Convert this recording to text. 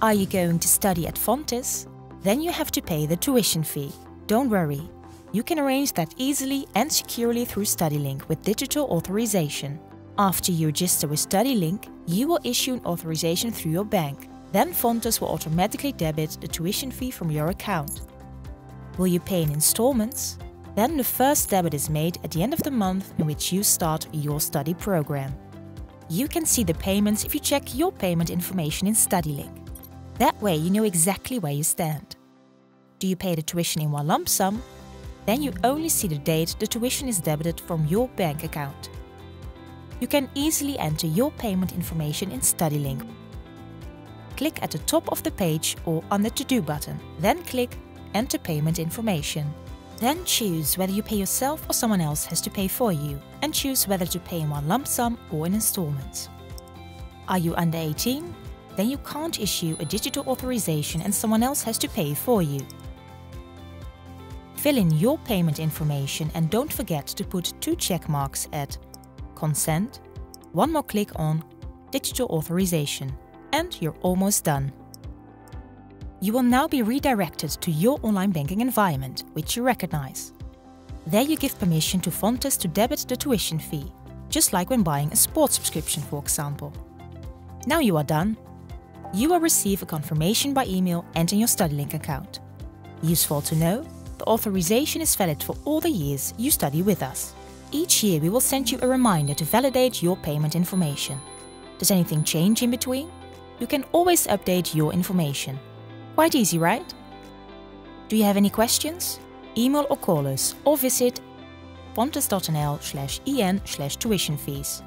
Are you going to study at Fontys? Then you have to pay the tuition fee. Don't worry, you can arrange that easily and securely through Studielink with digital authorization. After you register with Studielink, you will issue an authorization through your bank. Then Fontys will automatically debit the tuition fee from your account. Will you pay in installments? Then the first debit is made at the end of the month in which you start your study program. You can see the payments if you check your payment information in Studielink. That way you know exactly where you stand. Do you pay the tuition in one lump sum? Then you only see the date the tuition is debited from your bank account. You can easily enter your payment information in Studielink. Click at the top of the page or on the To-Do button. Then click Enter Payment Information. Then choose whether you pay yourself or someone else has to pay for you, and choose whether to pay in one lump sum or in installments. Are you under 18? Then you can't issue a digital authorization and someone else has to pay for you. Fill in your payment information and don't forget to put 2 check marks at Consent, one more click on Digital Authorization, and you're almost done. You will now be redirected to your online banking environment, which you recognize. There you give permission to Fontys to debit the tuition fee, just like when buying a sports subscription, for example. Now you are done. You will receive a confirmation by email and in your Studielink account. Useful to know, the authorization is valid for all the years you study with us. Each year we will send you a reminder to validate your payment information. Does anything change in between? You can always update your information. Quite easy, right? Do you have any questions? Email or call us or visit fontys.nl/en/tuition fees.